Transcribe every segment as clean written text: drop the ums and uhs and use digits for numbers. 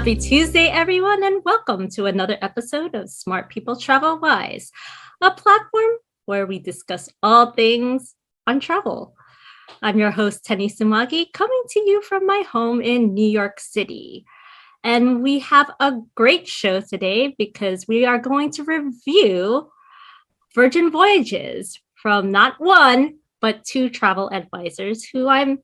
Happy Tuesday, everyone, and welcome to another episode of Smart People Travel Wise, a platform where we discuss all things on travel. I'm your host, Tennie Sumague, coming to you from my home in New York City. And we have a great show today because we are going to review Virgin Voyages from not one, but two travel advisors who I'm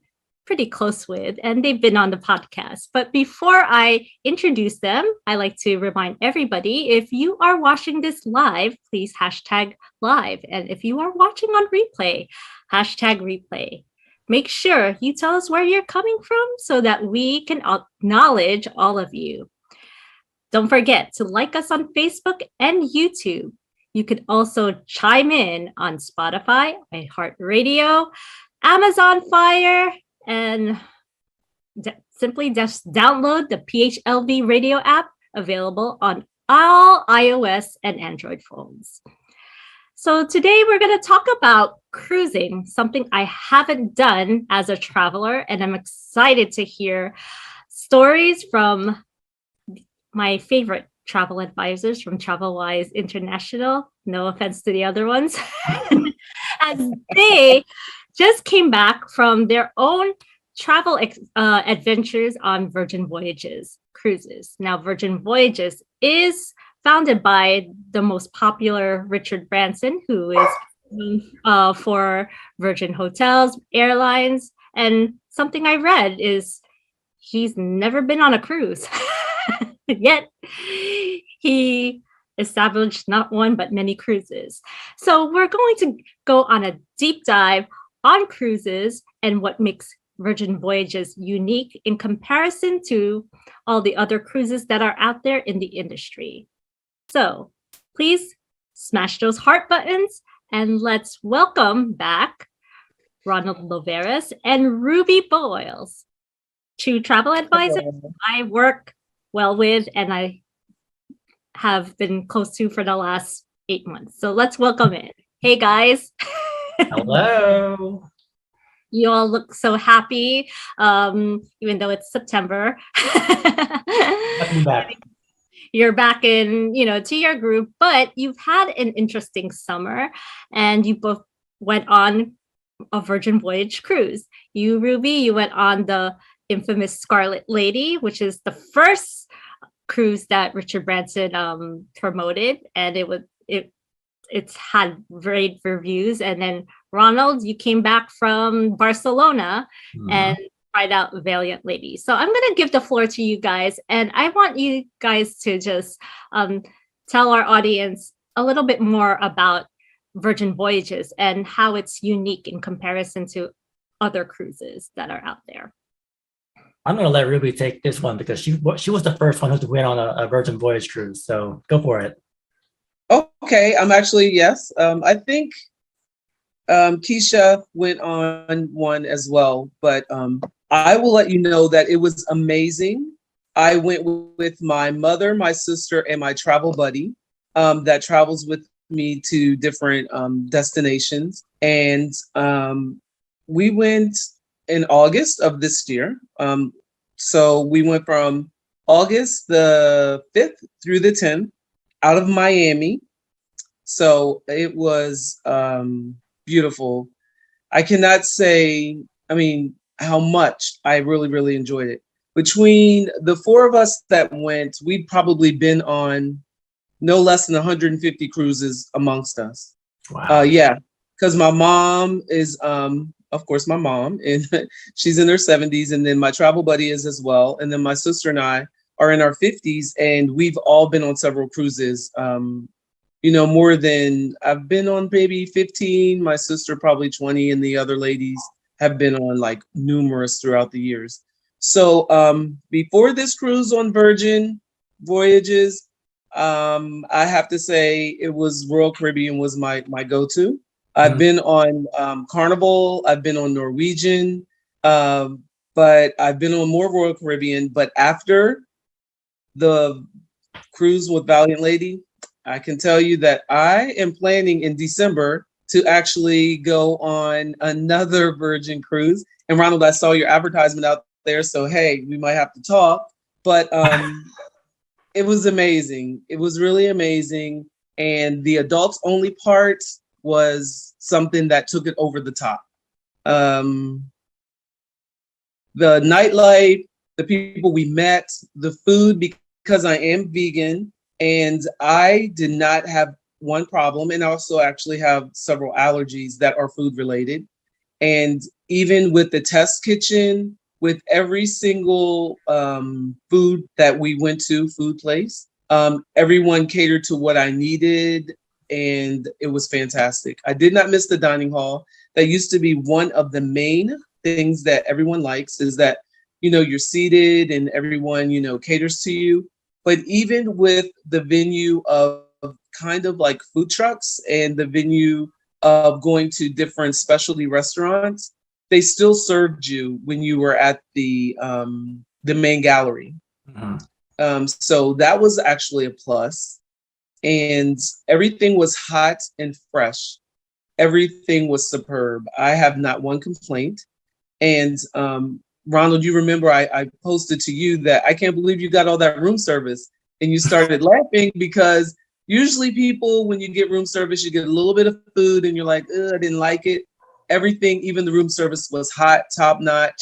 pretty close with, and they've been on the podcast. But before I introduce them, I like to remind everybody, if you are watching this live, please hashtag live. And if you are watching on replay, hashtag replay. Make sure you tell us where you're coming from so that we can acknowledge all of you. Don't forget to like us on Facebook and YouTube. You could also chime in on Spotify, iHeartRadio, Amazon Fire, and simply just download the PHLV radio app available on all iOS and Android phones. So today we're going to talk about cruising, something I haven't done as a traveler, and I'm excited to hear stories from my favorite travel advisors from TravelWise International. No offense to the other ones. As they just came back from their own travel adventures on Virgin Voyages cruises. Now, Virgin Voyages is founded by the most popular Richard Branson, who is for Virgin Hotels, airlines, and something I read is he's never been on a cruise. Yet he established not one, but many cruises. So we're going to go on a deep dive on cruises and what makes Virgin Voyages unique in comparison to all the other cruises that are out there in the industry. So please smash those heart buttons and let's welcome back Ronald Loveras and Ruby Boyles, two travel advisors I work well with and I have been close to for the last 8 months. So let's welcome in. Hey guys. Hello. You all look so happy, even though it's September. Back. You're back in, to your group, but you've had an interesting summer and you both went on a Virgin Voyage cruise. You, Ruby, you went on the infamous Scarlet Lady, which is the first cruise that Richard Branson promoted, and it's had great reviews. And then Ronald, you came back from Barcelona and tried out Valiant Lady. So I'm going to give the floor to you guys, and I want you guys to just tell our audience a little bit more about Virgin Voyages and how it's unique in comparison to other cruises that are out there. I'm going to let Ruby take this one because she was the first one who went on a Virgin Voyage cruise. So go for it. Okay, I'm actually, yes. I think Keisha went on one as well, but I will let you know that it was amazing. I went with my mother, my sister, and my travel buddy that travels with me to different destinations. And we went in August of this year. So we went from August the 5th through the 10th out of Miami. So it was beautiful. I cannot say, how much I really, really enjoyed it. Between the four of us that went, we'd probably been on no less than 150 cruises amongst us. Wow. Yeah, because my mom is, of course, my mom, and she's in her 70s, and then my travel buddy is as well. And then my sister and I are in our 50s, and we've all been on several cruises. More than I've been on maybe 15, my sister probably 20, and the other ladies have been on like numerous throughout the years. So before this cruise on Virgin Voyages, I have to say it was Royal Caribbean was my go-to. I've been on Carnival, I've been on Norwegian, but I've been on more Royal Caribbean. But after the cruise with Valiant Lady, I can tell you that I am planning in December to actually go on another Virgin cruise. And Ronald, I saw your advertisement out there. So, hey, we might have to talk But it was amazing. It was really amazing. And the adults only part was something that took it over the top. The nightlife, the people we met, the food, because I am vegan and I did not have one problem. And I also actually have several allergies that are food related. And even with the test kitchen, with every single food that we went to, food place, everyone catered to what I needed, and it was fantastic. I did not miss the dining hall. That used to be one of the main things that everyone likes, is that, you know, you're seated and everyone, you know, caters to you. But even with the venue of kind of like food trucks and the venue of going to different specialty restaurants, they still served you when you were at the main gallery. So that was actually a plus. And everything was hot and fresh. Everything was superb. I have not one complaint. And Ronald, you remember I posted to you that I can't believe you got all that room service, and you started laughing because usually people, when you get room service, you get a little bit of food and you're like, I didn't like it. Everything, even the room service, was hot, top notch.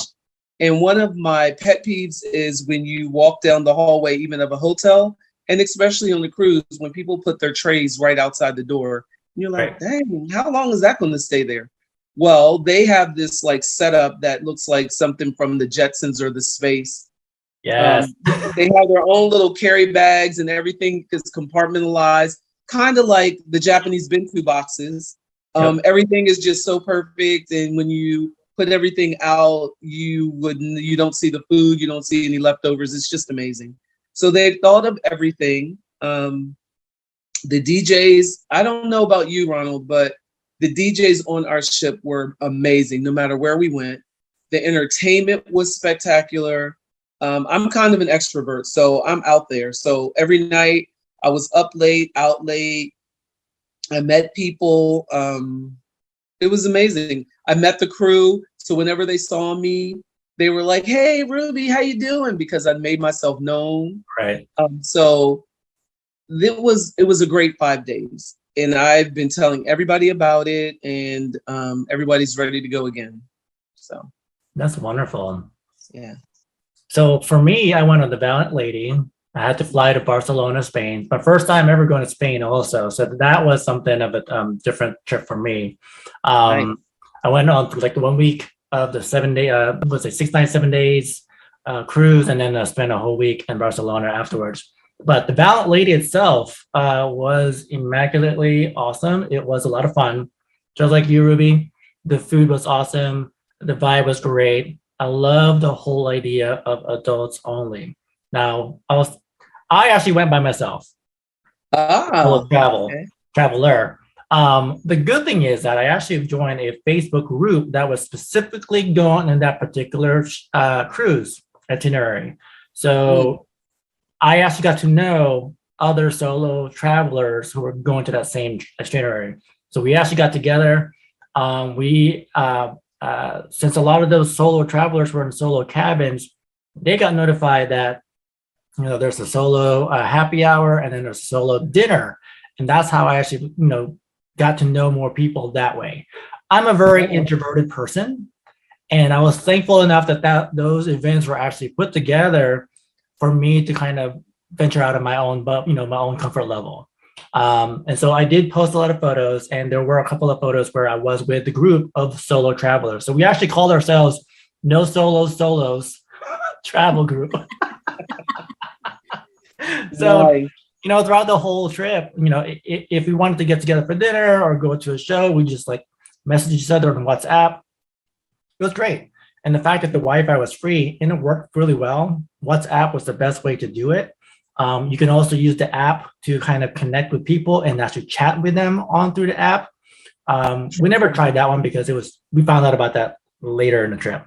And one of my pet peeves is when you walk down the hallway, even of a hotel, and especially on the cruise, when people put their trays right outside the door, and you're like, dang, how long is that going to stay there? Well, they have this like setup that looks like something from the Jetsons or the space. Yes. They have their own little carry bags and everything is compartmentalized, kind of like the Japanese bento boxes. Everything is just so perfect. And when you put everything out, you don't see the food, you don't see any leftovers. It's just amazing. So they've thought of everything. The DJs, I don't know about you, Ronald, but the DJs on our ship were amazing, no matter where we went. The entertainment was spectacular. I'm kind of an extrovert, so I'm out there. So every night I was up late, out late. I met people. It was amazing. I met the crew. So whenever they saw me, they were like, "Hey, Ruby, how you doing?" Because I made myself known. Right. So it was a great 5 days. And I've been telling everybody about it, and everybody's ready to go again. So that's wonderful. Yeah. So for me, I went on the Valiant Lady. I had to fly to Barcelona, Spain. My first time ever going to Spain also. So that was something of a different trip for me. Nice. I went on like the 1 week of the 7 day, 6 nights, 7 days cruise, and then spent a whole week in Barcelona afterwards. But the Valiant Lady itself was immaculately awesome. It was a lot of fun. Just like you, Ruby, the food was awesome. The vibe was great. I love the whole idea of adults only. Now, I actually went by myself. Traveler. The good thing is that I actually joined a Facebook group that was specifically going in that particular cruise itinerary. So I actually got to know other solo travelers who were going to that same itinerary. So we actually got together. Since a lot of those solo travelers were in solo cabins, they got notified that, you know, there's a solo happy hour and then there's a solo dinner. And that's how I actually, you know, got to know more people that way. I'm a very introverted person, and I was thankful enough that those events were actually put together for me to kind of venture out of my own, my own comfort level. And so I did post a lot of photos, and there were a couple of photos where I was with the group of solo travelers. So we actually called ourselves No Solos Travel Group. So, nice. You know, throughout the whole trip, you know, if we wanted to get together for dinner or go to a show, we just like message each other on WhatsApp. It was great. And the fact that the Wi-Fi was free and it worked really well, WhatsApp was the best way to do it. You can also use the app to kind of connect with people and actually chat with them on through the app. We never tried that one because we found out about that later in the trip.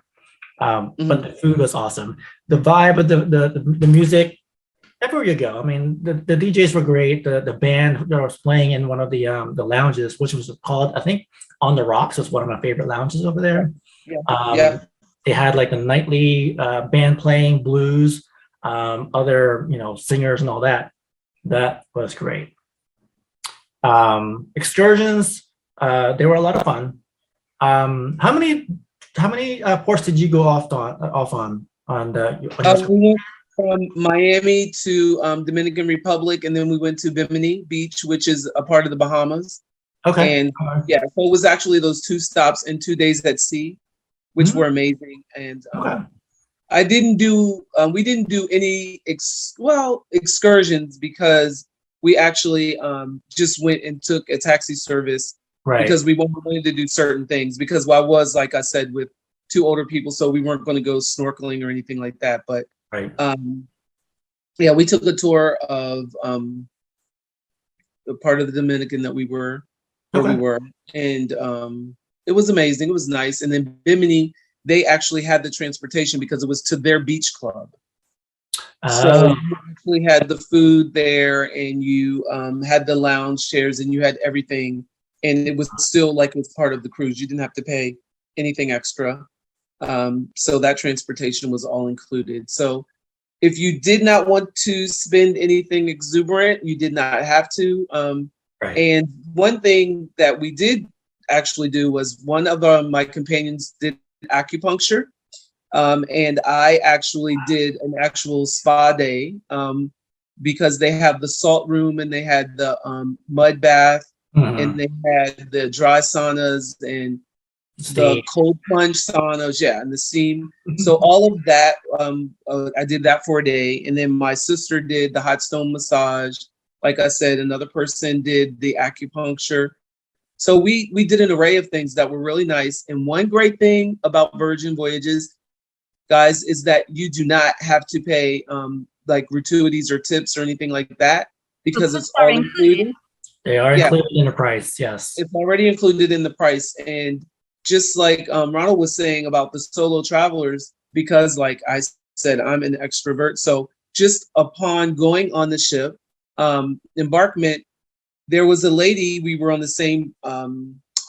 But the food was awesome. The vibe of the music, everywhere you go. I mean, the DJs were great. The band that was playing in one of the lounges, which was called, I think, On the Rocks, was one of my favorite lounges over there. They had like a nightly band playing blues. other, singers and all that. That was great. Excursions, they were a lot of fun. How many ports did you go off on We went from Miami to Dominican Republic, and then we went to Bimini Beach, which is a part of the Bahamas. Okay. And yeah, so it was actually those 2 stops and 2 days at sea, which were amazing. And Okay. we didn't do any excursions because we actually just went and took a taxi service Right. because we wanted to do certain things, because I was, like I said, with 2 older people, so we weren't going to go snorkeling or anything like that. But Right. yeah, we took a tour of the part of the Dominican that we were where we were, and it was amazing. It was nice. And then Bimini, they actually had the transportation because it was to their beach club. So you actually had the food there, and you had the lounge chairs, and you had everything, and it was still like it was part of the cruise. You didn't have to pay anything extra. So that transportation was all included. So if you did not want to spend anything exuberant, you did not have to. Right. And one thing that we did actually do was one of my companions did acupuncture. And I actually did an actual spa day because they have the salt room, and they had the mud bath, and they had the dry saunas and the cold plunge saunas, and the steam. So all of that, I did that for a day. And then my sister did the hot stone massage. Like I said, another person did the acupuncture. So we did an array of things that were really nice. And one great thing about Virgin Voyages, guys, is that you do not have to pay like gratuities or tips or anything like that, because it's all included. They are included in the price, yes. It's already included in the price. And just like Ronald was saying about the solo travelers, because like I said, I'm an extrovert. So just upon going on the ship, embarkment, there was a lady, we were on the same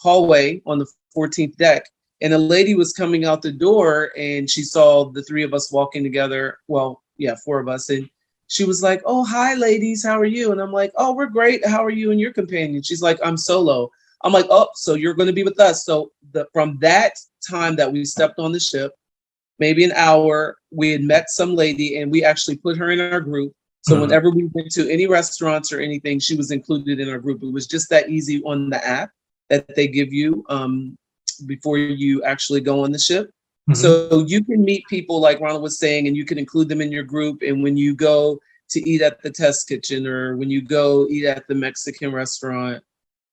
hallway on the 14th deck, and a lady was coming out the door, and she saw the 3 of us walking together. Well, yeah, 4 of us. And she was like, "Oh, hi ladies, how are you?" And I'm like, "Oh, we're great. How are you and your companion?" She's like, "I'm solo." I'm like, "Oh, so you're going to be with us." So from that time that we stepped on the ship, maybe an hour, we had met some lady, and we actually put her in our group. So whenever we went to any restaurants or anything, she was included in our group. It was just that easy on the app that they give you before you actually go on the ship. So you can meet people like Ronald was saying, and you can include them in your group. And when you go to eat at the test kitchen, or when you go eat at the Mexican restaurant,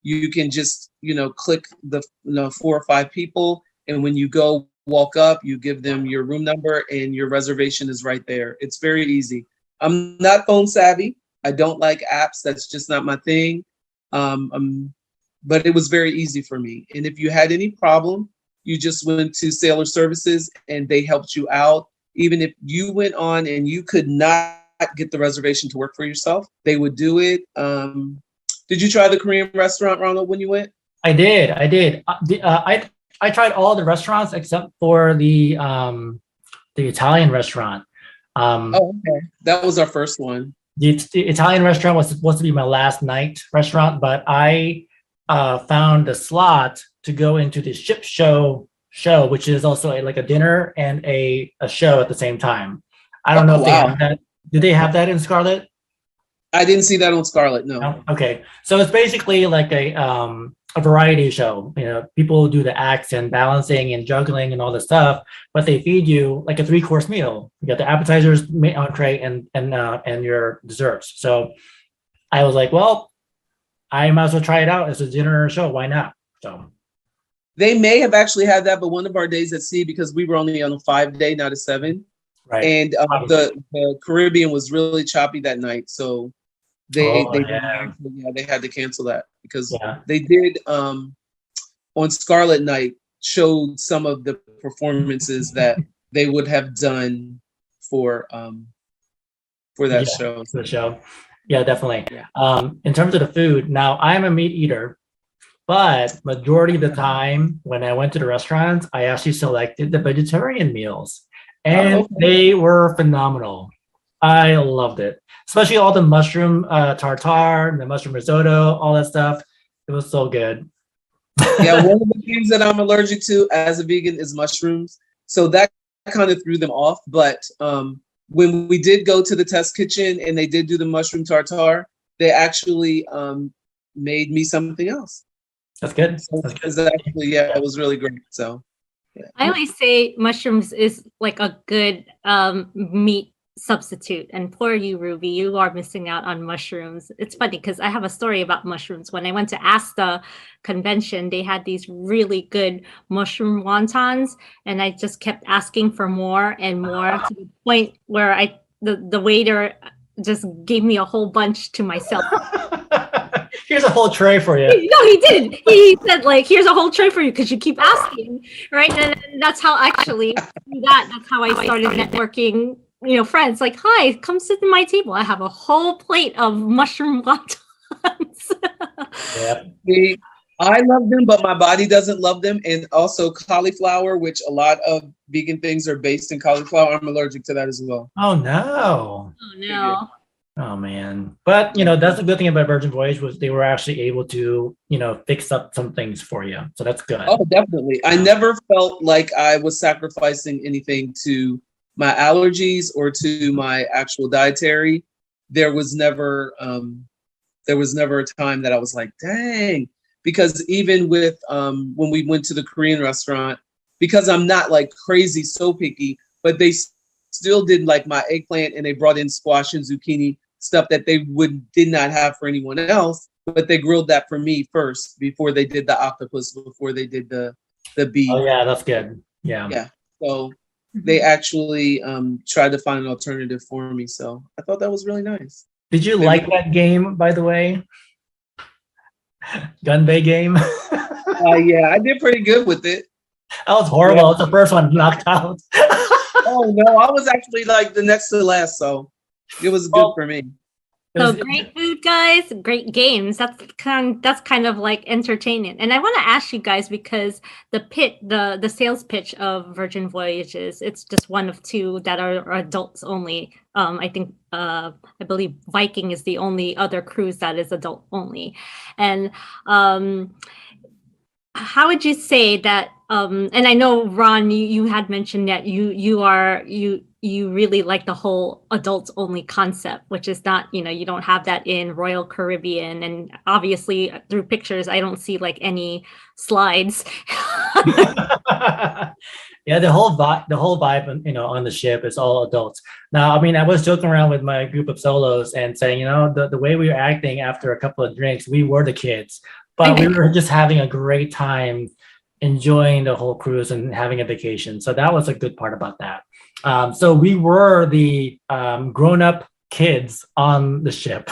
you can just, click the 4 or 5 people. And when you go walk up, you give them your room number, and your reservation is right there. It's very easy. I'm not phone savvy. I don't like apps. That's just not my thing. But it was very easy for me. And if you had any problem, you just went to Sailor Services, and they helped you out. Even if you went on and you could not get the reservation to work for yourself, they would do it. Did you try the Korean restaurant, Ronald, when you went? I did. I tried all the restaurants except for the Italian restaurant. Okay. That was our first one. The Italian restaurant was supposed to be my last night restaurant, but I found a slot to go into the ship show, which is also like a dinner and a show at the same time. I don't know if they have that. Do they have that in Scarlet? I didn't see that on Scarlet, no. No? Okay. So it's basically like a variety show. People do the acts and balancing and juggling and all this stuff, but they feed you like a 3-course meal. You got the appetizers, main entree, and your desserts. So I was like, well, I might as well try it out as a dinner show. Why not? So they may have actually had that, but one of our days at sea, because we were only on a 5-day, not a 7. Right. And the Caribbean was really choppy that night, so they had to cancel that, because they did on Scarlet Night showed some of the performances that they would have done for that show. For the show. Yeah, definitely. Yeah. In terms of the food, now I'm a meat eater, but majority of the time when I went to the restaurants, I actually selected the vegetarian meals, and they were phenomenal. I loved it, especially all the mushroom tartare, the mushroom risotto, all that stuff. It was so good. Yeah, one of the things that I'm allergic to as a vegan is mushrooms. So that kind of threw them off. But when we did go to the test kitchen and they did do the mushroom tartare, they actually made me something else. That's good. So That's it good. was actually, yeah, it was really great. So yeah. I always say mushrooms is like a good meat substitute. And poor you, Ruby, you are missing out on mushrooms. It's funny because I have a story about mushrooms. When I went to ASTA convention, they had these really good mushroom wontons, and I just kept asking for more and more to the point where the waiter just gave me a whole bunch to myself. Here's a whole tray for you. No, he did. He said, like, here's a whole tray for you because you keep asking, right? And that's how actually that's how I started networking, friends. Like, hi, come sit at my table. I have a whole plate of mushroom wontons. Yep. I love them, but my body doesn't love them. And also cauliflower, which a lot of vegan things are based in cauliflower. I'm allergic to that as well. Oh no. Oh no. Oh man. But that's the good thing about Virgin Voyage was they were actually able to, fix up some things for you. So that's good. Oh, definitely. I never felt like I was sacrificing anything to my allergies or to my actual dietary. There was never a time that I was like, dang. Because even with when we went to the Korean restaurant, because I'm not like crazy so picky, but they still did like my eggplant and they brought in squash and zucchini, stuff that they did not have for anyone else, but they grilled that for me first before they did the octopus, before they did the beef. Oh yeah, that's good. Yeah. Yeah. So they actually tried to find an alternative for me. So I thought that was really nice. Did you like that game, by the way? Gunbei game? Yeah, I did pretty good with it. That was horrible. Yeah. It's the first one knocked out. Oh no, I was actually like the next to the last, so it was good for me. So great food, guys, great games. That's kind of like entertaining. And I want to ask you guys, because the sales pitch of Virgin Voyages, it's just one of two that are adults only. I think I believe Viking is the only other cruise that is adult only. And how would you say that? And I know, Ron, you had mentioned that you really like the whole adults only concept, which is not, you don't have that in Royal Caribbean. And obviously through pictures, I don't see like any slides. Yeah, the whole vibe, on the ship is all adults. Now, I mean, I was joking around with my group of solos and saying, the way we were acting after a couple of drinks, we were the kids, but we were just having a great time enjoying the whole cruise and having a vacation. So that was a good part about that. So we were the grown-up kids on the ship.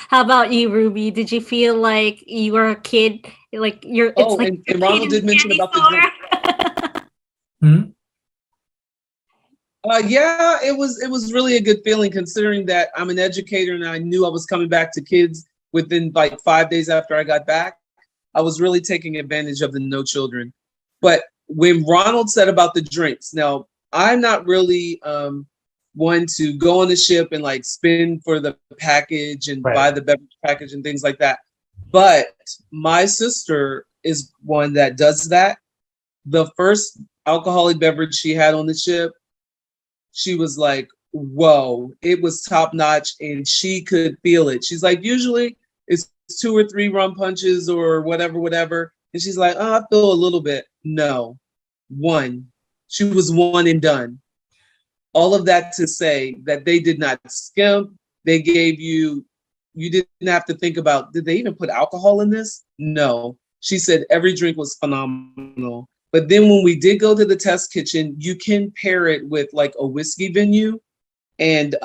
How about you, Ruby? Did you feel like you were a kid? Like you're. Oh, like and Ronald did mention about the drink. Yeah, it was really a good feeling, considering that I'm an educator and I knew I was coming back to kids within like 5 days after I got back. I was really taking advantage of the no children. But when Ronald said about the drinks, now I'm not really one to go on the ship and like spend for the package and buy the beverage package and things like that. But my sister is one that does that. The first alcoholic beverage she had on the ship, she was like, whoa, it was top notch and she could feel it. She's like, usually it's 2 or 3 rum punches or whatever. And she's like, oh, I feel a little bit. No, 1. She was 1 and done. All of that to say that they did not skimp. They gave you didn't have to think about, did they even put alcohol in this? No. She said every drink was phenomenal. But then when we did go to the test kitchen, you can pair it with like a whiskey venue. And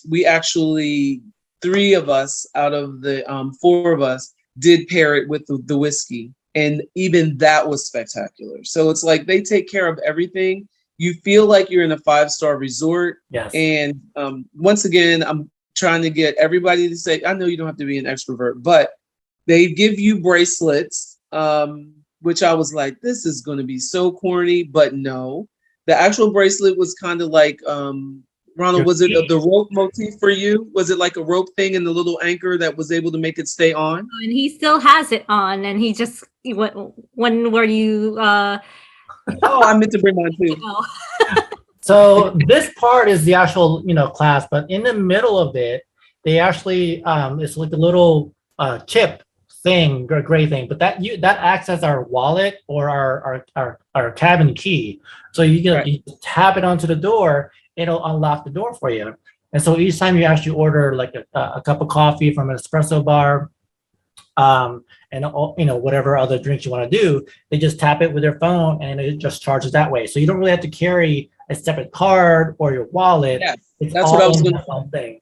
we actually, 3 of us out of the 4 of us did pair it with the whiskey. And even that was spectacular. So it's like they take care of everything. You feel like you're in a 5-star resort. Yes. And once again, I'm trying to get everybody to say, I know you don't have to be an extrovert, but they give you bracelets, which I was like, this is going to be so corny, but no. The actual bracelet was kind of like, Ronald, was it the rope motif for you? Was it like a rope thing and the little anchor that was able to make it stay on? And he still has it on, and he just when were you? Oh, I meant to bring mine too. So this part is the actual, clasp, but in the middle of it, they actually, it's like a little chip thing, gray thing, but that acts as our wallet or our cabin key. So you tap it onto the door, it'll unlock the door for you. And so each time you actually order like a cup of coffee from an espresso bar, and whatever other drinks you want to do, they just tap it with their phone and it just charges that way. So you don't really have to carry a separate card or your wallet. Yeah, it's that's all what I was in going the same thing.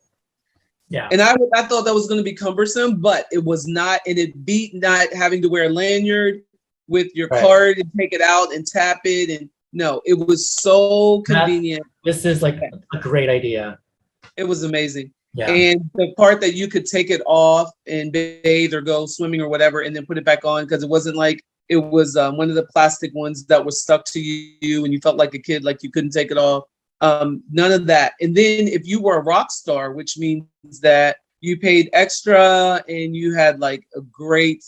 Yeah. And I thought that was going to be cumbersome, but it was not. And it beat not having to wear a lanyard with your card and take it out and tap it. And no, it was so convenient. This is like a great idea. It was amazing. Yeah. And the part that you could take it off and bathe or go swimming or whatever, and then put it back on, because it wasn't like it was one of the plastic ones that was stuck to you and you felt like a kid, like you couldn't take it off. None of that. And then if you were a rock star, which means that you paid extra and you had like a great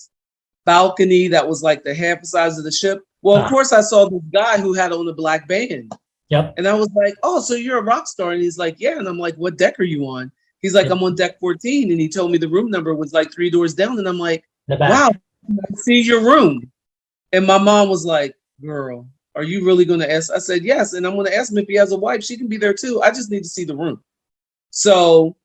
balcony that was like the half the size of the ship. Well, of course, I saw this guy who had on a black band. Yep. And I was like, oh, so you're a rock star? And he's like, yeah. And I'm like, what deck are you on? He's like, I'm on deck 14. And he told me the room number was like 3 doors down. And I'm like, wow, I see your room. And my mom was like, girl, are you really going to ask? I said, yes. And I'm going to ask him if he has a wife. She can be there too. I just need to see the room. So,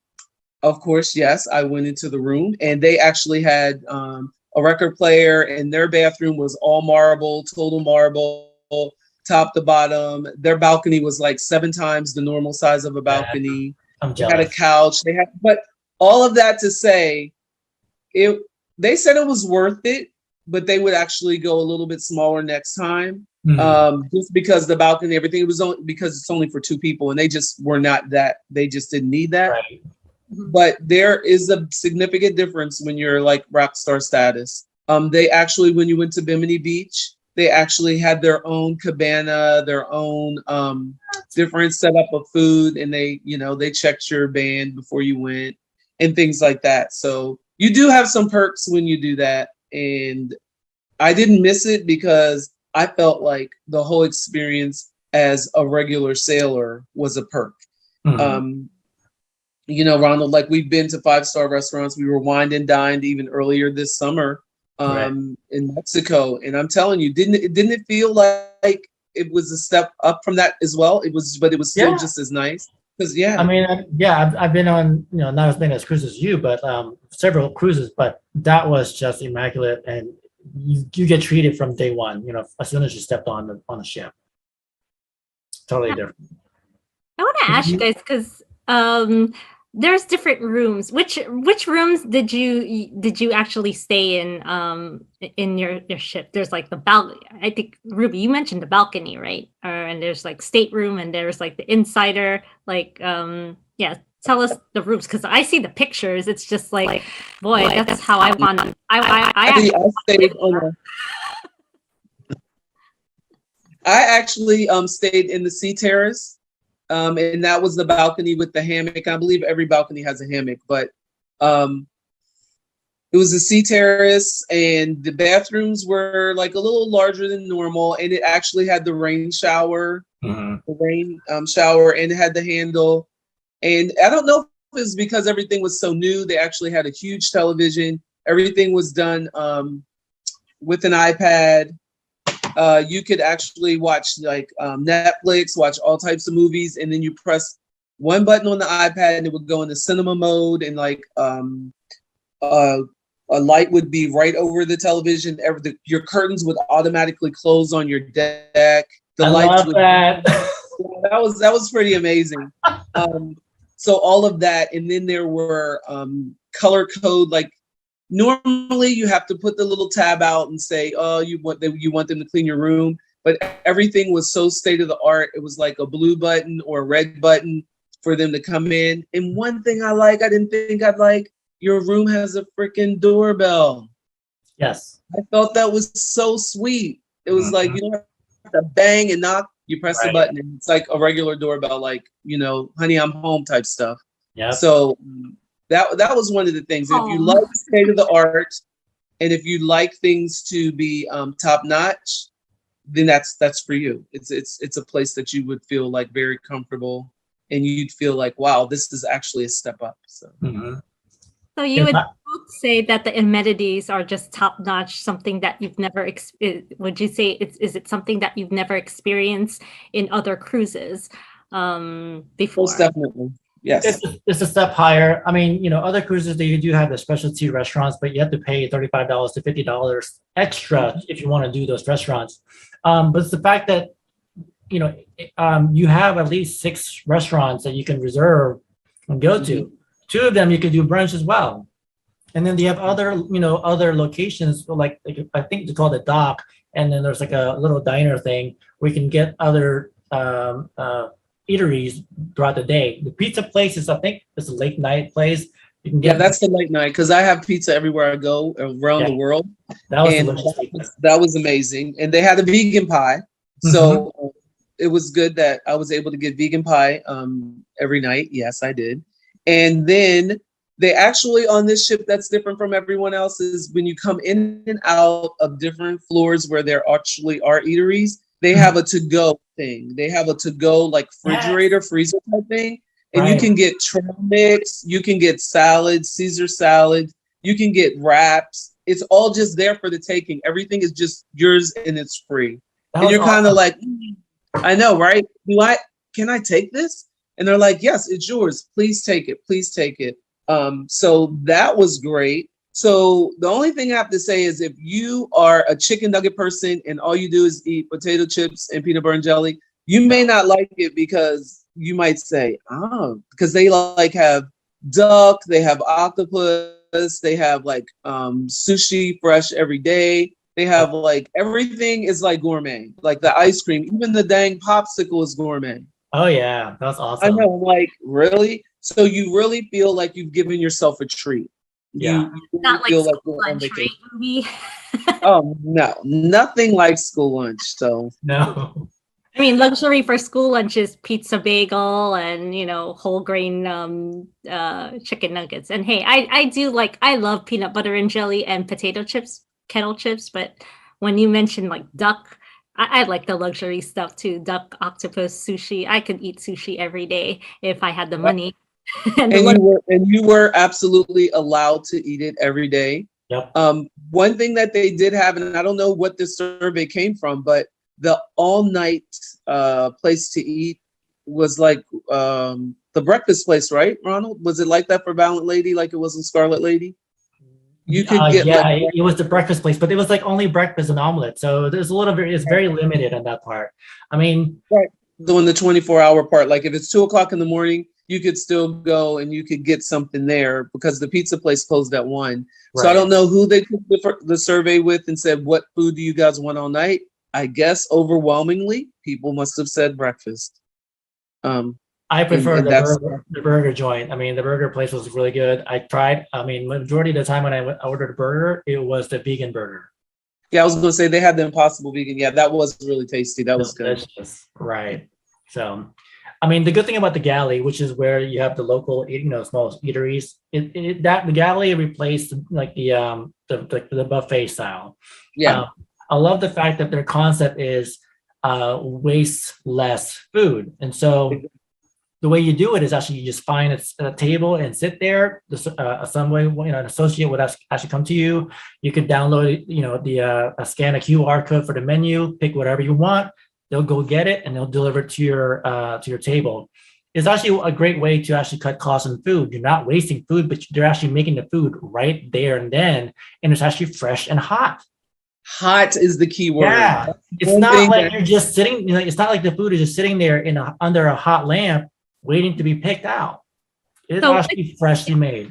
of course, yes, I went into the room and they actually had a record player, and their bathroom was all marble, total marble, top to bottom. Their balcony was like 7 times the normal size of a balcony. They had a couch. But all of that to say, they said it was worth it, but they would actually go a little bit smaller next time. Just because the balcony, everything, it was only because it's only for 2 people, and they just were not that. They just didn't need that. Right. But there is a significant difference when you're like rock star status. They actually, when you went to Bimini Beach, they actually had their own cabana, their own different setup of food, and they checked your band before you went and things like that. So you do have some perks when you do that, and I didn't miss it because I felt like the whole experience as a regular sailor was a perk. Ronald, like we've been to 5-star restaurants. We were wined and dined even earlier this summer in Mexico. And I'm telling you, didn't it feel like it was a step up from that as well? But it was still just as nice. Because I mean, I've been on, not as many as cruises as you, but several cruises, but that was just immaculate. And you get treated from day one, as soon as you stepped on the ship. Totally different. I want to ask you guys, because there's different rooms. Which rooms did you actually stay in your ship? There's like the balcony. I think Ruby, you mentioned the balcony, right? And there's like stateroom, and there's like the insider. Like, tell us the rooms, because I see the pictures. It's just like, boy, that's how I want. I actually stayed in the sea terrace. And that was the balcony with the hammock. I believe every balcony has a hammock, but it was a sea terrace, and the bathrooms were like a little larger than normal, and it actually had the rain shower, and it had the handle. And I don't know if it was because everything was so new. They actually had a huge television. Everything was done with an iPad. You could actually watch like Netflix, watch all types of movies, and then you press one button on the iPad and it would go into cinema mode, and like a light would be right over the television. Your curtains would automatically close on your deck. I love that. That was pretty amazing. So all of that, and then there were color code, like normally you have to put the little tab out and say, oh, you want them to clean your room, but everything was so state of the art. It was like a blue button or a red button for them to come in. And one thing I didn't think I'd like, your room has a freaking doorbell. Yes. I thought that was so sweet. It was like, you don't have to bang and knock. You press the button, and it's like a regular doorbell, like, honey, I'm home type stuff. Yeah. So that was one of the things. If you like state of the art, and if you like things to be top notch, then that's for you. It's a place that you would feel like very comfortable, and you'd feel like, wow, this is actually a step up. So. Mm-hmm. So you would both say that the amenities are just top notch, something that you've never, would you say is it something that you've never experienced in other cruises before? Most definitely, yes. It's a step higher. I mean, other cruises, they do have the specialty restaurants, but you have to pay $35 to $50 extra if you want to do those restaurants. But it's the fact that, you have at least 6 restaurants that you can reserve and go to. Mm-hmm. 2 of them you could do brunch as well, and then they have other locations like I think they call it Dock, and then there's like a little diner thing where you can get other eateries throughout the day. The pizza place is, I think it's a late night place. You can get that's the late night, because I have pizza everywhere I go around the world. That was amazing, and they had a vegan pie, so it was good that I was able to get vegan pie every night. Yes, I did. And then they actually, on this ship that's different from everyone else, is when you come in and out of different floors where there actually are eateries, they have a to-go thing. They have a to-go like refrigerator, freezer type thing. And you can get trail mix, you can get salads, Caesar salad, you can get wraps. It's all just there for the taking. Everything is just yours and it's free. And you're kind of like, I know, right? Can I take this? And they're like, yes, it's yours. Please take it. Please take it. So that was great. So the only thing I have to say is if you are a chicken nugget person and all you do is eat potato chips and peanut butter and jelly, you may not like it because you might say, because they have duck, they have octopus, they have like sushi fresh every day. They have like everything is like gourmet, like the ice cream, even the dang popsicle is gourmet. Oh yeah, that's awesome. I know, like really. So you really feel like you've given yourself a treat. Yeah, you not like feel school you're on lunch, vacation. right, Ruby? Oh no, nothing like school lunch. So no. I mean, luxury for school lunch is pizza bagel and whole grain chicken nuggets. And hey, I love peanut butter and jelly and potato chips, kettle chips. But when you mention like duck, I like the luxury stuff too. Duck, octopus, sushi. I could eat sushi every day if I had the money. and you were absolutely allowed to eat it every day. Yep. One thing that they did have, and I don't know what this survey came from, but the all-night place to eat was like the breakfast place, right, Ronald? Was it like that for Valiant Lady, like it was in Scarlet Lady? You could get it was the breakfast place, but it was like only breakfast and omelet. So there's it's very limited on that part. I mean, doing the 24-hour part, like if it's 2:00 in the morning, you could still go and you could get something there because the pizza place closed at 1. So I don't know who they took the survey with and said, what food do you guys want all night? I guess overwhelmingly people must have said breakfast. I prefer the burger joint. I mean, the burger place was really good. I tried. I mean, majority of the time when I ordered a burger, it was the vegan burger. Yeah, I was going to say they had the Impossible Vegan. Yeah, that was really tasty. That was good. Right. So, I mean, the good thing about the galley, which is where you have the local, small eateries, the galley replaced like the buffet style. Yeah. I love the fact that their concept is waste less food, and so the way you do it is actually you just find a table and sit there. Some way, an associate would actually come to you. You could download, scan a QR code for the menu, pick whatever you want. They'll go get it and they'll deliver it to your table. It's actually a great way to actually cut costs on food. You're not wasting food, but they're actually making the food right there and then, and it's actually fresh and hot. Hot is the key word. Yeah, it's not like you're just sitting. It's not like the food is just sitting there under a hot lamp waiting to be picked out. It's actually freshly made.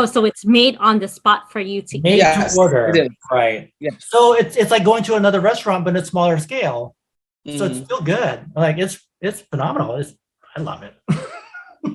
So it's made on the spot for you to eat. To order, right? Yeah. So it's like going to another restaurant, but at a smaller scale. So it's still good. Like it's phenomenal. I love it.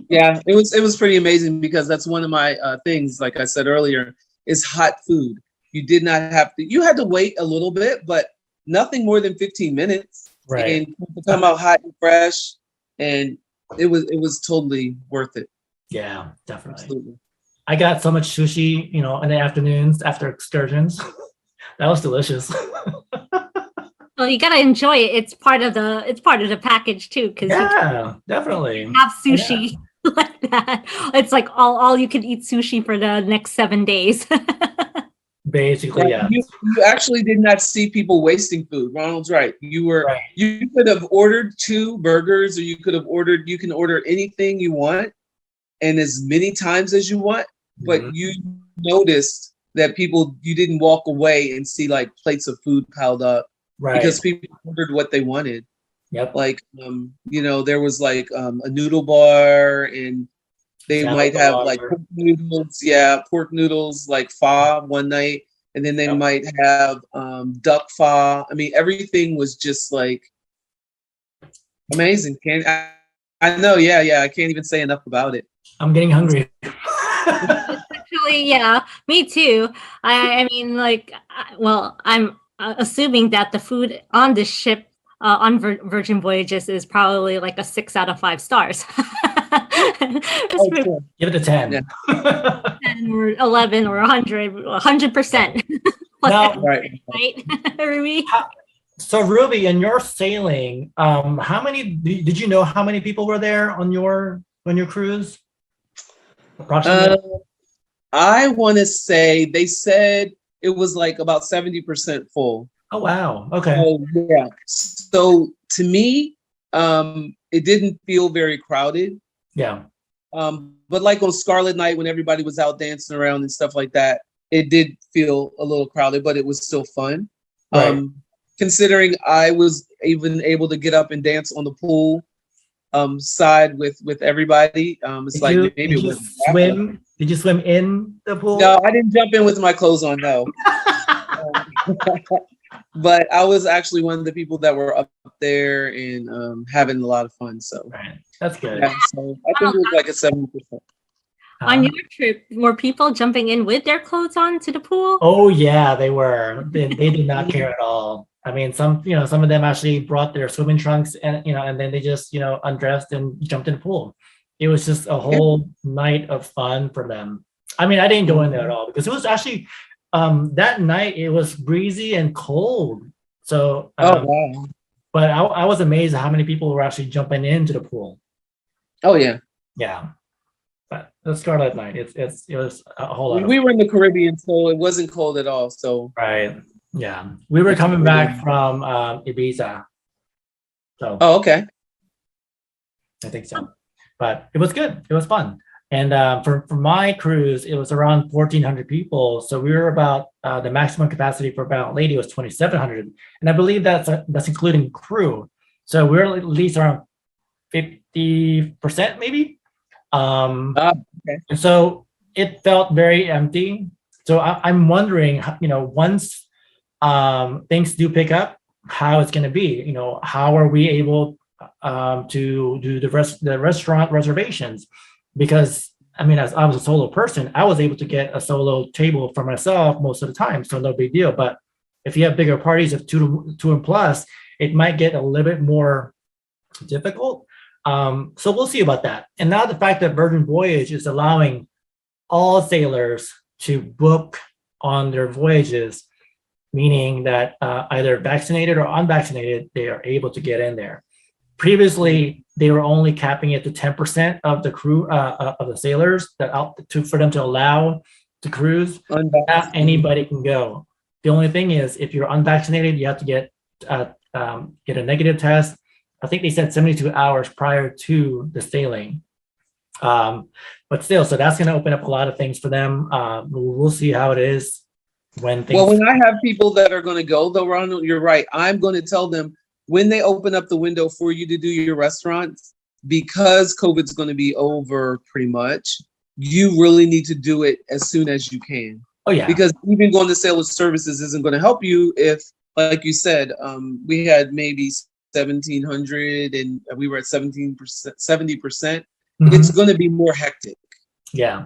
Yeah, it was pretty amazing because that's one of my things. Like I said earlier, is hot food. You did not have to. You had to wait a little bit, but nothing more than 15 minutes. Right. and to come out hot and fresh, and it was totally worth it. Yeah, definitely. Absolutely. I got so much sushi, in the afternoons after excursions. That was delicious. Well, you gotta enjoy it. It's part of the package too, because you Yeah, can definitely. have Yeah, sushi like that. It's like all you can eat sushi for the next 7 days. basically, Right. yeah. You actually did not see people wasting food. Ronald's right. Right. You could have ordered 2 burgers, or you can order anything you want and as many times as you want, but Mhm. you noticed that you didn't walk away and see like plates of food piled up Right. because people ordered what they wanted. Yep. Like there was like a noodle bar, and they Salad might have like bar. pork noodles like pho one night, and then they Yep. might have duck pho. I mean, everything was just like amazing. I know, yeah. I can't even say enough about it. I'm getting hungry. Actually, yeah, me too. I mean, like, well, I'm assuming that the food on this ship on Virgin Voyages is probably like a 6 out of 5 stars. Oh, sure. Give it a 10. Yeah. 10 or 11 or 100%. Now, Right. Right, Ruby? so Ruby, in your sailing, did you know how many people were there on your cruise? Approximately. I want to say they said it was like about 70% full. Oh wow. Okay. Oh yeah. So to me, it didn't feel very crowded. Yeah. But like on Scarlet Night, when everybody was out dancing around and stuff like that, it did feel a little crowded, but it was still fun. Right. Considering I was even able to get up and dance on the pool side with everybody. It's like maybe Did it you wasn't. swim? Did you swim in the pool? No, I didn't jump in with my clothes on. No. But I was actually one of the people that were up there and having a lot of fun. So Right. That's good. yeah, so I think it was like a 70%. On your trip, were people jumping in with their clothes on to the pool? Oh yeah, they were. They did not care at all. I mean, some of them actually brought their swimming trunks and then they just, undressed and jumped in the pool. It was just a whole night of fun for them. I mean, I didn't go in there at all because it was actually that night it was breezy and cold. So Wow. but I was amazed at how many people were actually jumping into the pool. Oh yeah. Yeah. But the Scarlet Night, it was a whole lot of We were in the Caribbean, so it wasn't cold at all. So right. Yeah. We were coming back from Ibiza. So oh, okay. I think so. But it was good. It was fun. And for my cruise, it was around 1,400 people. So we were about the maximum capacity for Bound Lady was 2,700. And I believe that's including crew. So we're at least around 50% maybe. Okay. And so it felt very empty. So I'm wondering, once things do pick up, how it's going to be. How are we able to do the restaurant reservations? Because I mean, as I was a solo person, I was able to get a solo table for myself most of the time, so no big deal. But if you have bigger parties of two and plus, it might get a little bit more difficult. So we'll see about that. And now the fact that Virgin Voyage is allowing all sailors to book on their voyages, meaning that either vaccinated or unvaccinated, they are able to get in there. Previously, they were only capping it to 10% of the crew of the sailors for them to allow to cruise. Not anybody can go. The only thing is, if you're unvaccinated, you have to get a negative test. I think they said 72 hours prior to the sailing. But still, so that's going to open up a lot of things for them. We'll see how it is when things. Well, when I have people that are going to go, though, Ronald, you're right. I'm going to tell them when they open up the window for you to do your restaurants, because COVID's going to be over pretty much, you really need to do it as soon as you can. Oh, yeah. Because even going to sailor services isn't going to help you if, like you said, we had maybe 1,700 and we were at 17%, 70%. It's going to be more hectic. Yeah.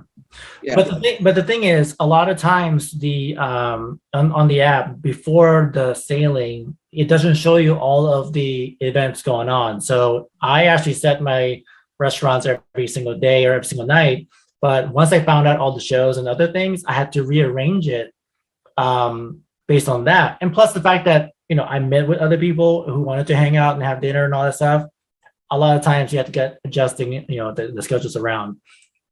But the thing is, a lot of times the on the app before the sailing, it doesn't show you all of the events going on. So I actually set my restaurants every single day or every single night. But once I found out all the shows and other things, I had to rearrange it based on that. And plus the fact that, I met with other people who wanted to hang out and have dinner and all that stuff. A lot of times you have to get adjusting, the schedules around.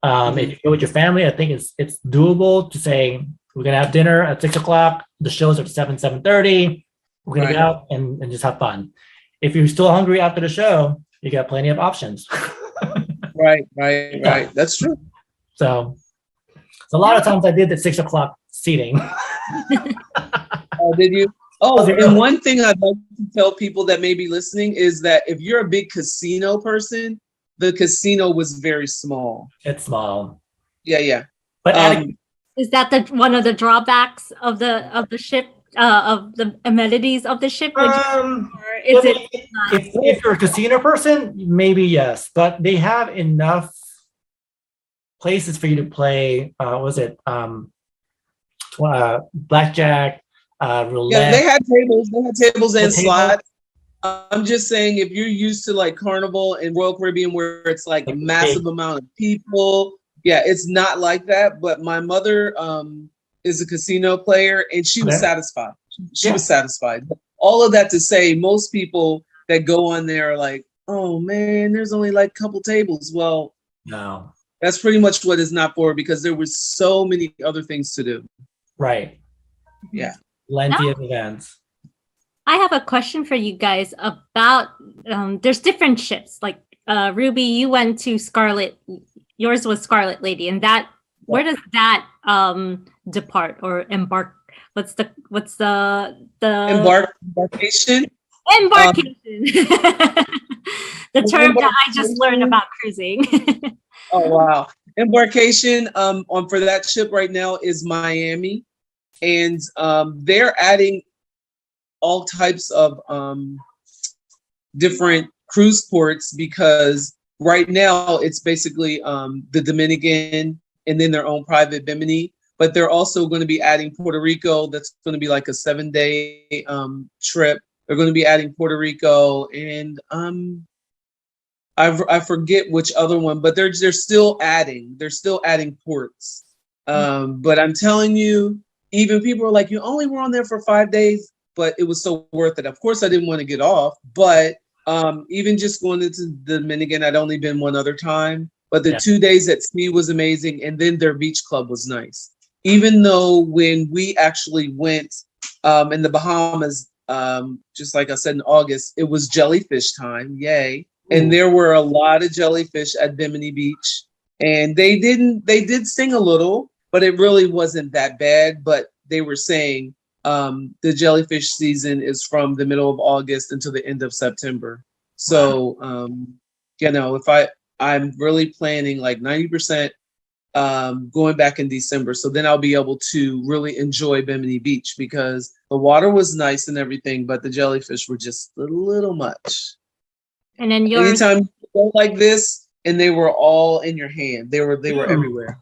If you go with your family, I think it's doable to say, we're going to have dinner at 6:00. The shows are 7:30. We're going to get out and just have fun. If you're still hungry after the show, you got plenty of options. Right. That's true. So a lot of times I did the 6:00 seating. Did you? Oh, and one thing I'd like to tell people that may be listening is that if you're a big casino person, the casino was very small. It's small. Yeah. But is that one of the drawbacks of the ship, of the amenities of the ship? If you're a casino person, maybe yes, but they have enough places for you to play. Blackjack, roulette. Yeah, they had tables and slots. I'm just saying, if you're used to like Carnival and Royal Caribbean, where it's like a massive amount of people, yeah, it's not like that. But my mother is a casino player, and she was satisfied. She was satisfied. All of that to say, most people that go on there are like, oh man, there's only like a couple tables. Well, no, that's pretty much what it's not for, because there was so many other things to do. Right. Yeah. Plenty of events. I have a question for you guys about, there's different ships. Like Ruby, you went to Scarlet, yours was Scarlet Lady, and where does that depart or embark? What's the embarkation? Embarkation. The term that I just learned about cruising. Oh wow. Embarkation for that ship right now is Miami. And they're adding all types of different cruise ports, because right now it's basically the Dominican and then their own private Bimini. But they're also going to be adding Puerto Rico. That's going to be like a 7-day trip. They're going to be adding Puerto Rico, and I forget which other one, but they're still adding. They're still adding ports. But I'm telling you, even people are like, you only were on there for 5 days, but it was so worth it. Of course, I didn't want to get off, but even just going into the Dominican, I'd only been one other time. But the 2 days at sea was amazing, and then their beach club was nice. Even though when we actually went in the Bahamas, just like I said in August, it was jellyfish time, yay. Ooh. And there were a lot of jellyfish at Bimini Beach. And they did sing a little, but it really wasn't that bad. But they were saying the jellyfish season is from the middle of August until the end of September. So, if I'm really planning like 90% going back in December. So then I'll be able to really enjoy Bimini Beach, because the water was nice and everything, but the jellyfish were just a little much. And then anytime you go like this, and they were all in your hand. They were everywhere.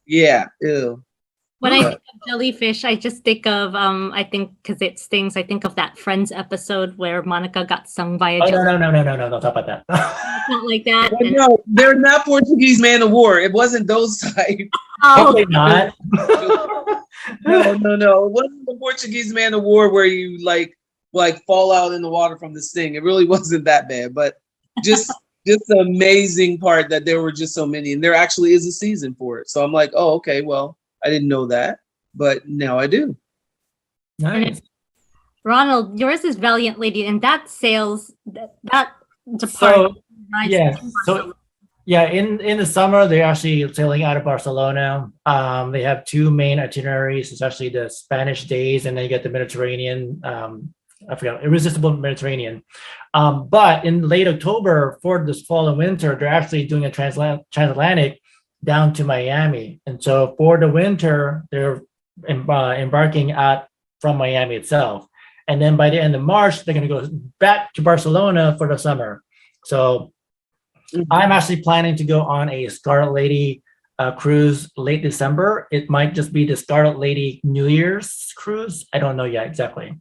Yeah. Ew. When I think of jellyfish, I just think of I think because it stings, I think of that Friends episode where Monica got stung by a jellyfish. No, don't talk about that. It's not like that. No, they're not Portuguese Man of War. It wasn't those type. Hopefully not. No. It wasn't the Portuguese Man of War where you like fall out in the water from the sting. It really wasn't that bad, but just the amazing part that there were just so many, and there actually is a season for it. So I'm like, oh, okay, well, I didn't know that, but now I do. Nice. Ronald, yours is Valiant Lady, and that sails that departs. So yeah, in the summer they're actually sailing out of Barcelona. They have two main itineraries. It's actually the Spanish days, and then you get the Mediterranean. I forgot, Irresistible Mediterranean. But in late October for this fall and winter, they're actually doing a transatlantic down to Miami. And so for the winter, they're embarking from Miami itself. And then by the end of March, they're going to go back to Barcelona for the summer. So I'm actually planning to go on a Scarlet Lady cruise late December. It might just be the Scarlet Lady New Year's cruise. I don't know yet exactly.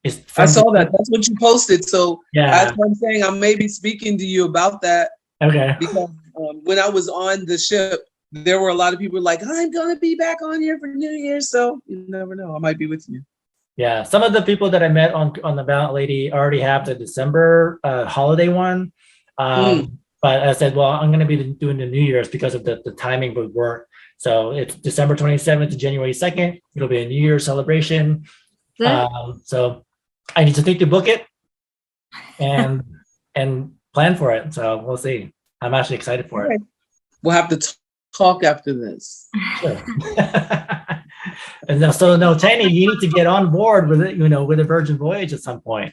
It's I from saw that. That's what you posted. So Yeah. that's what I'm saying. I may be speaking to you about that Okay. because when I was on the ship, there were a lot of people like, I'm going to be back on here for New Year's. So you never know. I might be with you. Yeah. Some of the people that I met on the Valiant Lady already have the December holiday one. But I said, well, I'm going to be doing the New Year's because of the timing would work. So it's December 27th to January 2nd. It'll be a New Year's celebration. So I need to book it and plan for it. So we'll see. I'm actually excited for it. We'll have to talk after this. Sure. And no, Tennie, you need to get on board with it, with a Virgin Voyage at some point.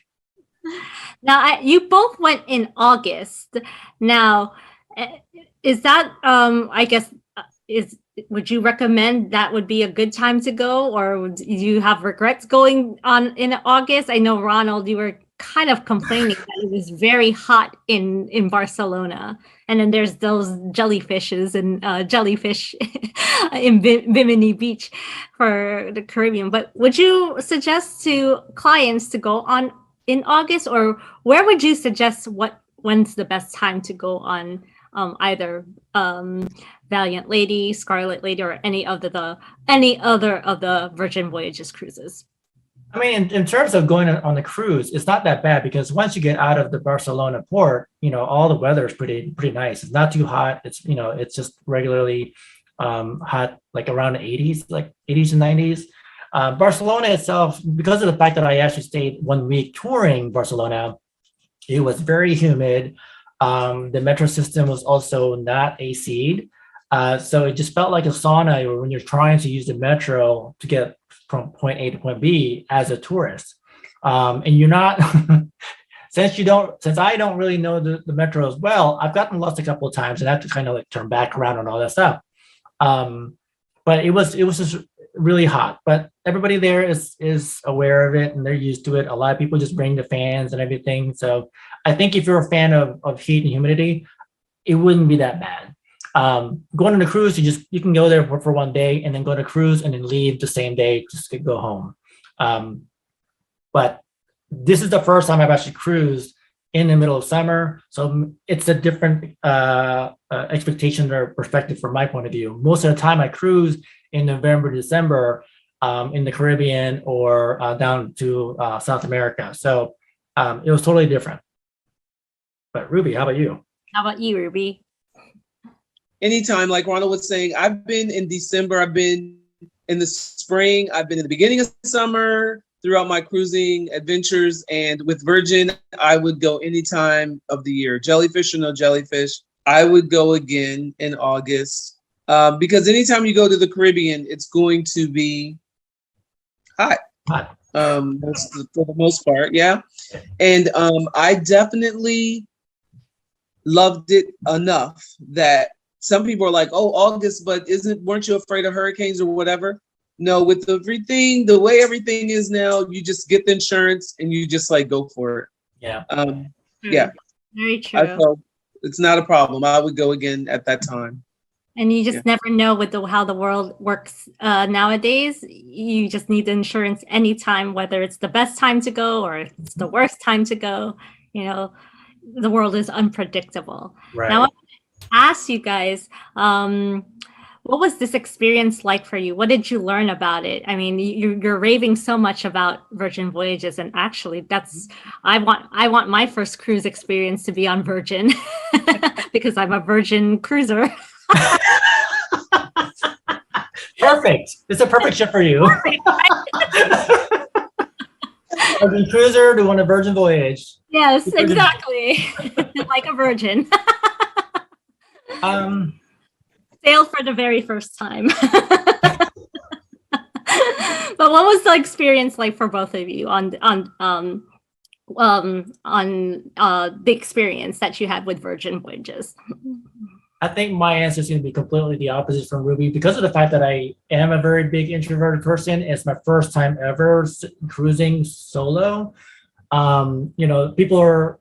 Now, you both went in August. Now, is that, I guess, would you recommend that would be a good time to go, or do you have regrets going on in August? I know, Ronald, you were kind of complaining that it was very hot in Barcelona, and then there's those jellyfishes and jellyfish in Bimini Beach for the Caribbean. But would you suggest to clients to go on in August, or where would you suggest when's the best time to go on either Valiant Lady, Scarlet Lady, or any other of the Virgin Voyages cruises? I mean, in terms of going on the cruise, it's not that bad because once you get out of the Barcelona port, all the weather is pretty nice. It's not too hot. It's it's just regularly hot, like around the 80s, like 80s and 90s. Barcelona itself, because of the fact that I actually stayed 1 week touring Barcelona, it was very humid. The metro system was also not AC'd. So it just felt like a sauna when you're trying to use the metro to get from point A to point B as a tourist. And you're not, since I don't really know the metro as well, I've gotten lost a couple of times and I have to kind of like turn back around and all that stuff. But it was just really hot, but everybody there is aware of it and they're used to it. A lot of people just bring the fans and everything. So I think if you're a fan of heat and humidity, it wouldn't be that bad. Going on a cruise, you can go there for 1 day and then go to cruise and then leave the same day, just to go home. But this is the first time I've actually cruised in the middle of summer. So it's a different expectation or perspective from my point of view. Most of the time I cruise in November, December in the Caribbean or down to South America. So it was totally different. But Ruby, how about you? How about you, Ruby? Anytime, like Ronald was saying, I've been in December, I've been in the spring, I've been in the beginning of summer throughout my cruising adventures. And with Virgin, I would go any time of the year, jellyfish or no jellyfish. I would go again in August because anytime you go to the Caribbean, it's going to be hot. Hot. For the most part, yeah. And I definitely loved it enough that some people are like, oh, August, but weren't you afraid of hurricanes or whatever? No, with everything, the way everything is now, you just get the insurance and you just like go for it. Yeah. Yeah. Very true. So it's not a problem. I would go again at that time. And you just never know with how the world works nowadays. You just need the insurance anytime, whether it's the best time to go or it's the worst time to go. The world is unpredictable. Right. Now, I want to ask you guys, what was this experience like for you? What did you learn about it? I mean, you're raving so much about Virgin Voyages, and actually, I want my first cruise experience to be on Virgin because I'm a Virgin cruiser. Perfect. It's a perfect ship for you. Virgin cruiser to on a Virgin Voyage. Yes, exactly. Like a virgin. Sailed for the very first time. But what was the experience like for both of you on the experience that you had with Virgin Voyages? I think my answer is going to be completely the opposite from Ruby because of the fact that I am a very big introverted person. It's my first time ever cruising solo. People are,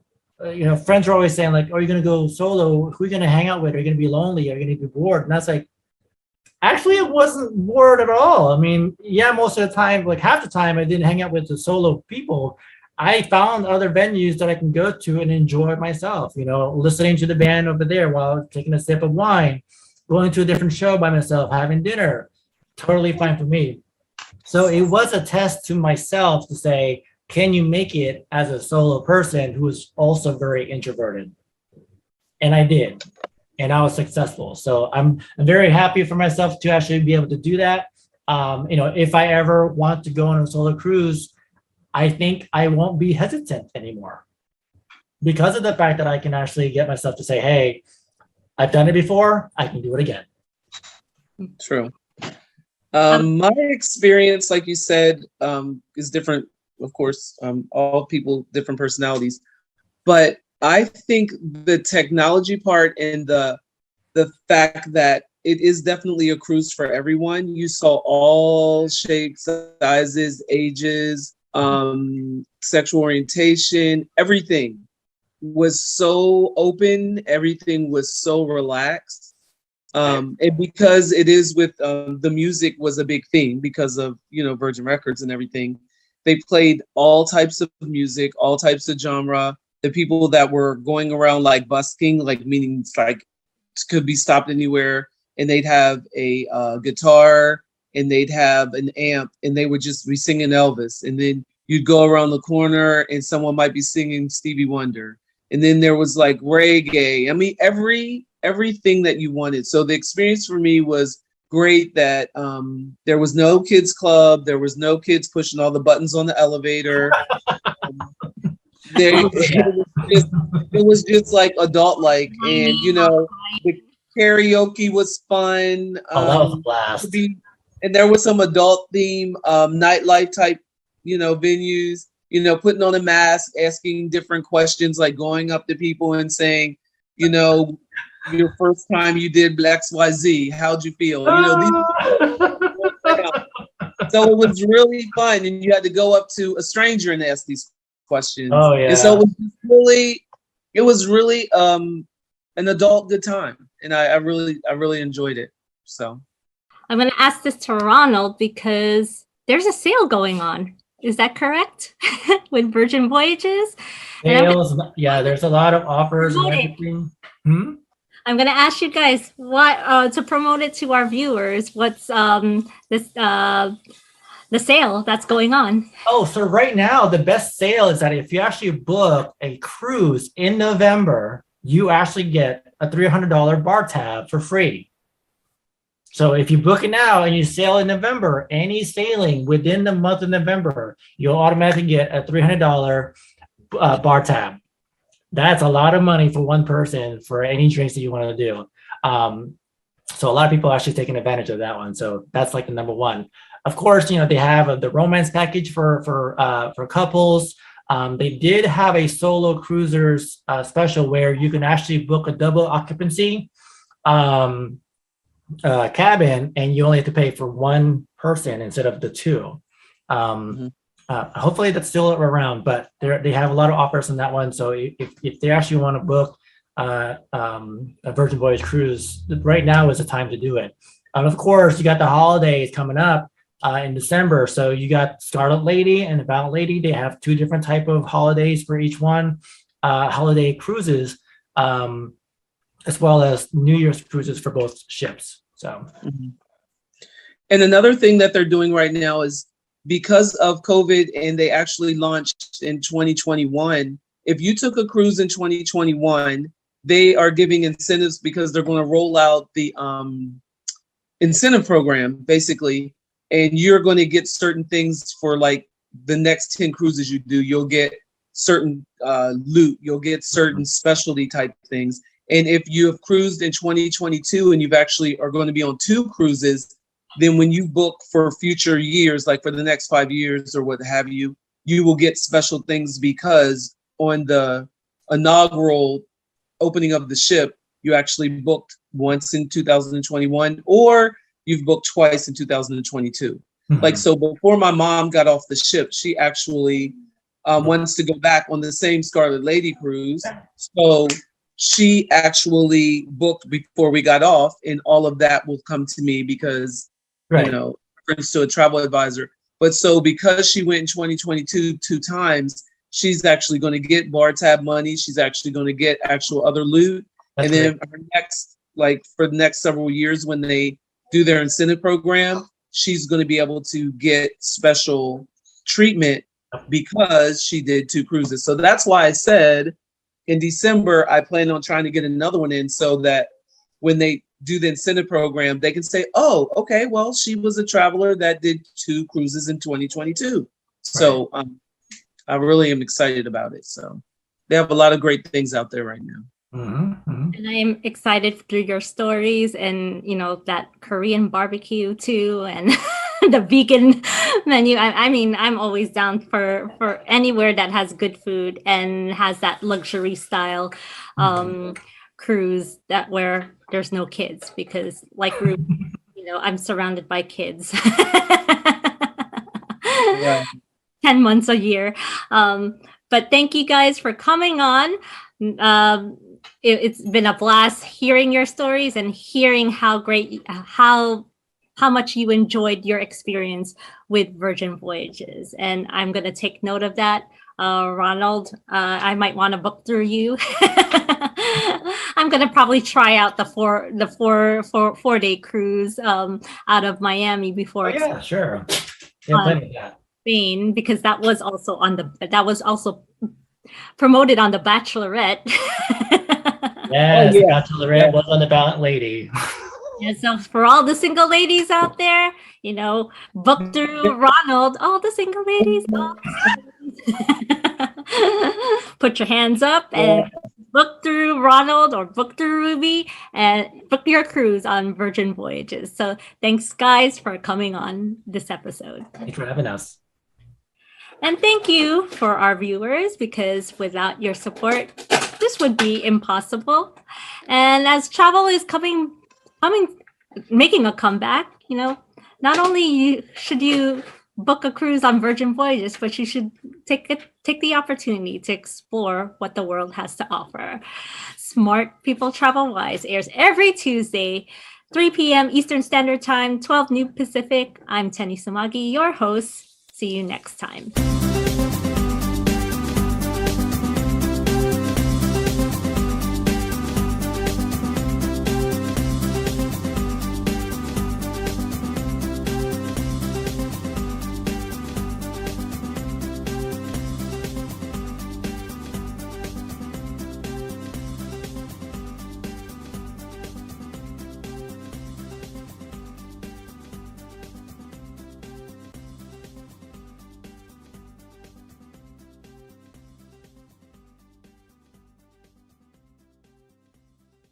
friends are always saying like, "Oh, you're going to go solo? Who are you going to hang out with? Are you going to be lonely? Are you going to be bored?" And that's like, Actually, it wasn't bored at all. I mean, yeah, most of the time, like half the time, I didn't hang out with the solo people. I found other venues that I can go to and enjoy myself, listening to the band over there while taking a sip of wine, going to a different show by myself, having dinner. Totally fine for me. So it was a test to myself to say, can you make it as a solo person who is also very introverted? And I did, and I was successful. So I'm very happy for myself to actually be able to do that. If I ever want to go on a solo cruise, I think I won't be hesitant anymore because of the fact that I can actually get myself to say, hey, I've done it before, I can do it again. True. My experience, like you said, is different. Of course, all people, different personalities. But I think the technology part and the fact that it is definitely a cruise for everyone. You saw all shapes, sizes, ages, sexual orientation, everything was so open. Everything was so relaxed. And because it is with the music was a big theme because of, Virgin Records and everything. They played all types of music, all types of genre. The people that were going around like busking, like meaning like could be stopped anywhere, and they'd have a guitar and they'd have an amp, and they would just be singing Elvis. And then you'd go around the corner and someone might be singing Stevie Wonder. And then there was like reggae. I mean, everything that you wanted. So the experience for me was great that there was no kids club. There was no kids pushing all the buttons on the elevator. It was just like adult-like. And, the karaoke was fun. That was a blast. And there was some adult theme, nightlife type, venues, putting on a mask, asking different questions, like going up to people and saying, your first time you did XYZ, how'd you feel? So it was really fun, and you had to go up to a stranger and ask these questions. Oh yeah. And so it was really an adult good time, and I really enjoyed it. So I'm going to ask this to Ronald because there's a sale going on. Is that correct? With Virgin Voyages? Sales, there's a lot of offers and everything. I'm going to ask you guys what to promote it to our viewers. What's the sale that's going on? Oh, so right now the best sale is that if you actually book a cruise in November, you actually get a $300 bar tab for free. So if you book it now and you sail in November, any sailing within the month of November, you'll automatically get a $300 bar tab. That's a lot of money for one person for any drinks that you want to do. So a lot of people are actually taking advantage of that one. So that's like the number one. Of course, they have the romance package for couples. They did have a solo cruisers special where you can actually book a double occupancy cabin, and you only have to pay for one person instead of the two. Hopefully that's still around, but they have a lot of offers on that one. So if they actually want to book a Virgin Voyage cruise, right now is the time to do it. Of course, you got the holidays coming up in December. So you got Scarlet Lady and Valiant Lady. They have two different type of holidays for each one, holiday cruises, as well as New Year's cruises for both ships. So, and another thing that they're doing right now is because of COVID, and they actually launched in 2021. If you took a cruise in 2021, they are giving incentives because they're going to roll out the incentive program, basically, and you're going to get certain things for like the next 10 cruises you do. You'll get certain loot, you'll get certain specialty type things. And if you have cruised in 2022 and you've actually are going to be on 2 cruises, then when you book for future years, like for the next 5 years or what have you, you will get special things because on the inaugural opening of the ship, you actually booked once in 2021, or you've booked twice in 2022. Like, so before my mom got off the ship, she actually wants to go back on the same Scarlet Lady cruise. So she actually booked before we got off, and all of that will come to me because, Right. you know, reference to a travel advisor. But so because she went in 2022 2 times, she's actually going to get bar tab money. She's actually going to get actual other loot. That's and then her next, like for the next several years, when they do their incentive program, she's going to be able to get special treatment because she did 2 cruises. So that's why I said in December, I plan on trying to get another one in so that when they do the incentive program, they can say, oh, okay, well, she was a traveler that did 2 cruises in 2022. So I really am excited about it. So they have a lot of great things out there right now. And I'm excited through your stories and, you know, that Korean barbecue too, and the vegan menu. I mean, I'm always down for anywhere that has good food and has that luxury style cruise that where there's no kids, because like Ruth, you know, I'm surrounded by kids. Yeah. 10 months a year. But thank you guys for coming on. It's been a blast hearing your stories and hearing how great, how much you enjoyed your experience with Virgin Voyages. And I'm going to take note of that. Ronald, I might want to book through you. I'm going to probably try out the 4-day cruise out of Miami before. Yeah, sure. Yeah, plenty of that. Spain, because that was also promoted on The Bachelorette. Yes, Bachelorette was on the ballot, lady. Yeah, so for all the single ladies out there, you know, book through Ronald. All the single ladies. Put your hands up and book through Ronald or book through Ruby and book your cruise on Virgin Voyages. So thanks, guys, for coming on this episode. Thanks for having us. And thank you for our viewers, because without your support, this would be impossible. And as travel is making a comeback, you know, not only should you book a cruise on Virgin Voyages, but you should take the opportunity to explore what the world has to offer. Smart People Travel Wise airs every Tuesday, 3 p.m. Eastern Standard Time, 12 noon Pacific. I'm Tennie Sumague, your host. See you next time.